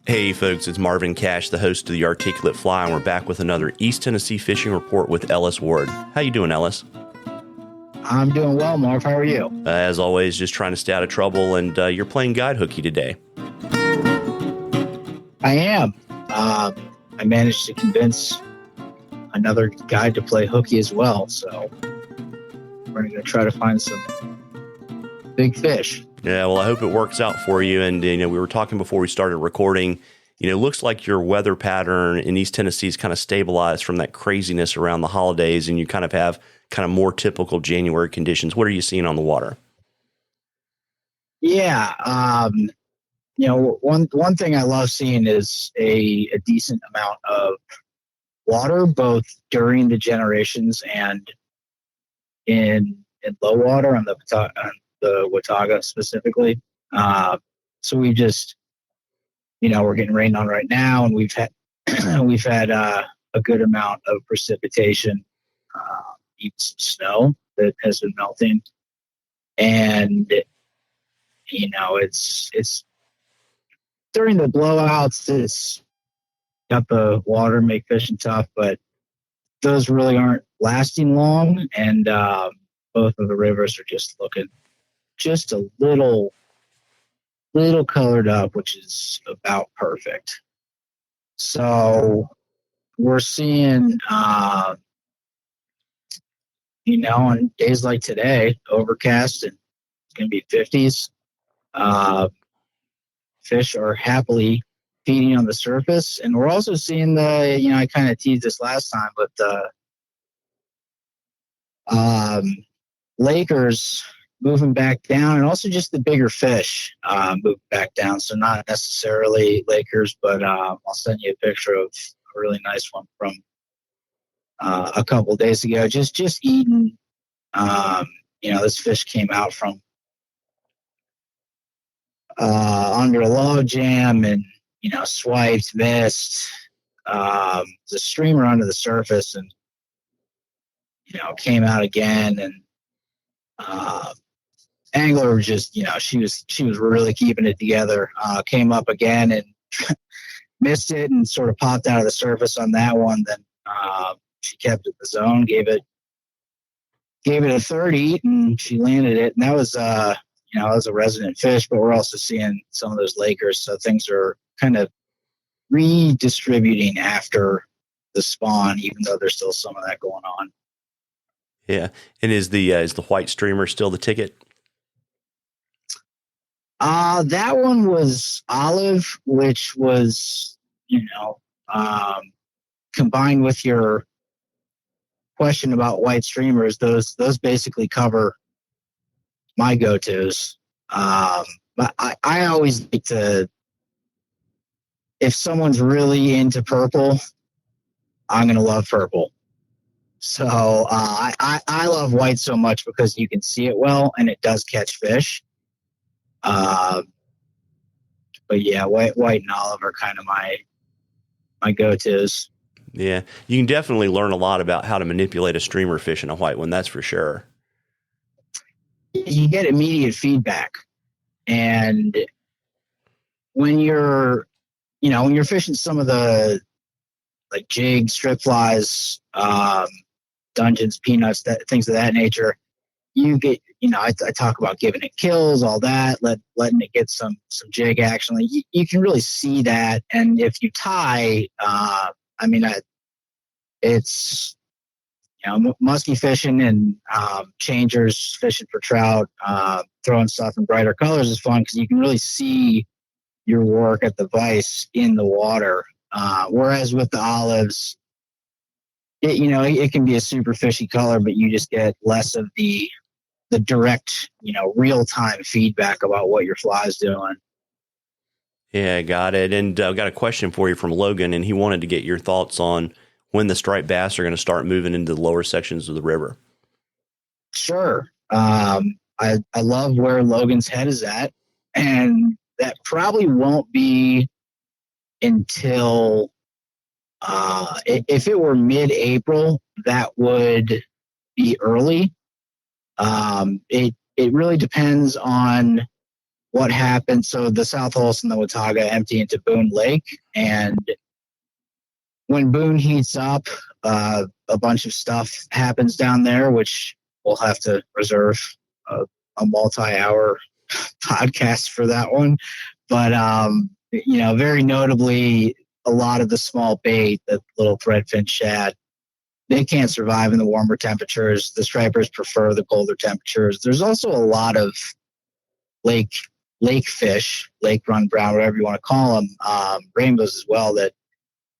Hey folks, it's Marvin Cash, the host of the Articulate Fly, and we're back with another East Tennessee fishing report with Ellis Ward. How you doing, Ellis? I'm doing well, Marv. How are you? As always, just trying to stay out of trouble, and you're playing guide hooky today. I am. I managed to convince another guy to play hooky as well, so we're going to try to find some big fish. Yeah, well, I hope it works out for you. And, we were talking before we started recording, it looks like your weather pattern in East Tennessee is kind of stabilized from that craziness around the holidays, and you kind of have kind of more typical January conditions. What are you seeing on the water? Yeah. One thing I love seeing is a decent amount of water, both during the generations and in low water on the Watauga specifically. So we just, we're getting rained on right now, and we've had a good amount of precipitation, even some snow that has been melting, and it's during the blowouts. It's got the water make fishing tough, but those really aren't lasting long, and both of the rivers are just looking just a little colored up, which is about perfect. So we're seeing, on days like today, overcast, and it's going to be 50s. Fish are happily feeding on the surface, and we're also seeing I kind of teased this last time, but the Lakers moving back down, and also just the bigger fish moving back down. So not necessarily Lakers, but I'll send you a picture of a really nice one from a couple of days ago. Just eating. This fish came out from under a log jam and swiped, missed. The streamer under the surface, and came out again, and angler just, she was really keeping it together. Came up again and missed it, and sort of popped out of the surface on that one. Then she kept it in the zone, gave it a 30, and she landed it. And that was that was a resident fish, but we're also seeing some of those Lakers. So things are kind of redistributing after the spawn, even though there's still some of that going on. Yeah. And is the white streamer still the ticket? That one was olive, which was, combined with your question about white streamers, those basically cover my go-tos. But I always like to, if someone's really into purple, I'm going to love purple. So I love white so much because you can see it well, and it does catch fish. But yeah, white and olive are kind of my go-tos. Yeah, you can definitely learn a lot about how to manipulate a streamer fish in a white one. That's for sure. You get immediate feedback, and when you're fishing some of the like jigs, strip flies, dungeons, peanuts, things of that nature, you get, I talk about giving it kills, all that, letting it get some jig action. You can really see that. And if you tie, it's, musky fishing and changers fishing for trout, throwing stuff in brighter colors is fun because you can really see your work at the vise in the water. Whereas with the olives, it can be a super fishy color, but you just get less of the direct, real-time feedback about what your fly is doing. Yeah, got it. And I've got a question for you from Logan, and he wanted to get your thoughts on when the striped bass are going to start moving into the lower sections of the river. Sure. I love where Logan's head is at, and that probably won't be until if it were mid-April, that would be early. It really depends on what happened. So the South Holston and the Watauga empty into Boone Lake, and when Boone heats up, a bunch of stuff happens down there, which we'll have to reserve a multi-hour podcast for that one. But very notably, a lot of the small bait, the little threadfin shad, they can't survive in the warmer temperatures. The stripers prefer the colder temperatures. There's also a lot of lake fish, lake run brown, whatever you want to call them, rainbows as well, that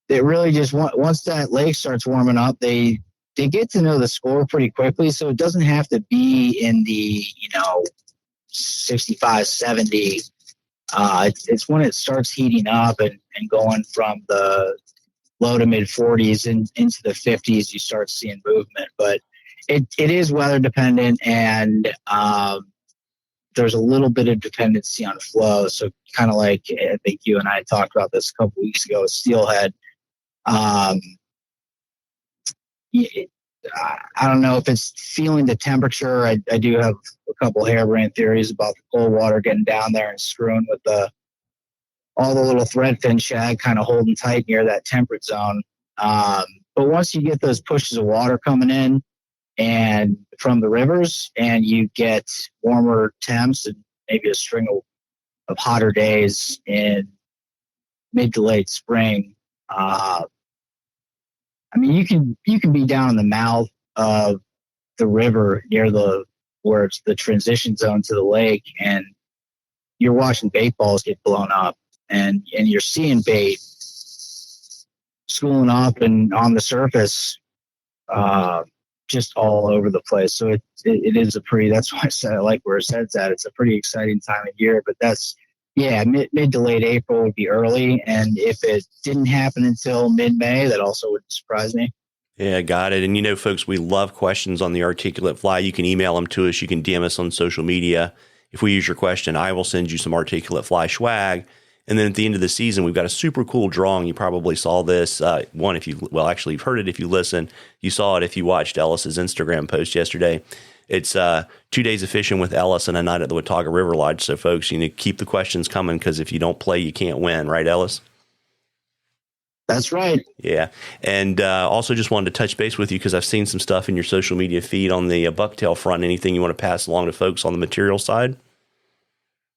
really just once that lake starts warming up, they get to know the score pretty quickly. So it doesn't have to be in the 65, 70. It's when it starts heating up and going from the low to mid 40s and into the 50s, you start seeing movement. But it is weather dependent, and there's a little bit of dependency on flow. So kind of like, I think you and I talked about this a couple weeks ago with steelhead. I don't know if it's feeling the temperature. I do have a couple harebrained theories about the cold water getting down there and screwing with all the little threadfin shad kind of holding tight near that temperate zone. But once you get those pushes of water coming in and from the rivers, and you get warmer temps and maybe a string of hotter days in mid to late spring, you can be down in the mouth of the river near where it's the transition zone to the lake, and you're watching bait balls get blown up, and you're seeing bait schooling up and on the surface, just all over the place. So it is that's why I said I like where it says that. It's a pretty exciting time of year, but that's, mid to late April would be early. And if it didn't happen until mid-May, that also wouldn't surprise me. Yeah, got it. And folks, we love questions on the articulate fly. You can email them to us. You can DM us on social media. If we use your question, I will send you some articulate fly swag. And then at the end of the season, we've got a super cool drawing. You probably saw this. You've heard it if you listen. You saw it if you watched Ellis's Instagram post yesterday. It's 2 days of fishing with Ellis and a night at the Watauga River Lodge. So, folks, keep the questions coming, because if you don't play, you can't win. Right, Ellis? That's right. Yeah. And also just wanted to touch base with you because I've seen some stuff in your social media feed on the bucktail front. Anything you want to pass along to folks on the material side?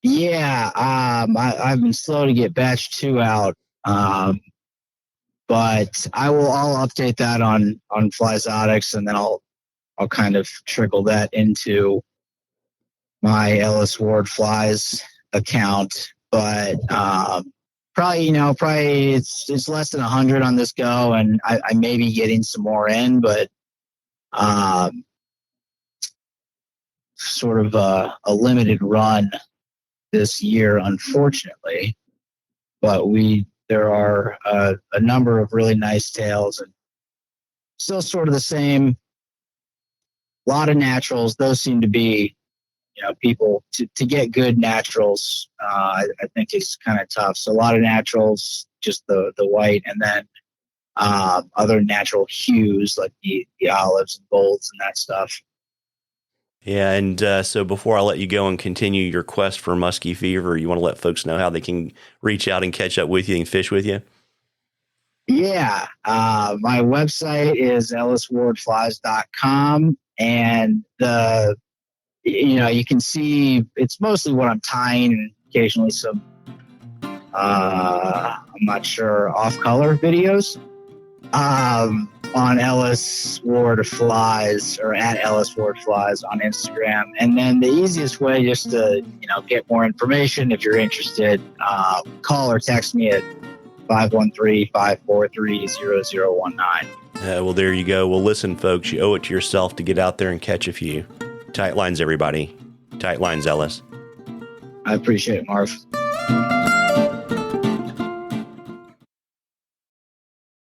Yeah. I've been slow to get batch 2 out. But I'll update that on Flyzotics, and then I'll kind of trickle that into my Ellis Ward Flies account. But probably it's less than 100 on this go, and I may be getting some more in, but sort of a limited run this year, unfortunately. But there are a number of really nice tails, and still sort of the same. A lot of naturals. Those seem to be, people to get good naturals. I think it's kind of tough. So a lot of naturals, just the white, and then other natural hues like the olives and golds and that stuff. Yeah, and so before I let you go and continue your quest for musky fever, you want to let folks know how they can reach out and catch up with you and fish with you? Yeah, my website is elliswardflies.com, and you can see it's mostly what I'm tying, and occasionally some I'm not sure off-color videos on Ellis Ward Flies, or at Ellis Ward Flies on Instagram. And then the easiest way just to get more information, if you're interested, call or text me at 513-543-0019. Well, there you go. Well, listen, folks, you owe it to yourself to get out there and catch a few. Tight lines, everybody. Tight lines, Ellis. I appreciate it, Marv.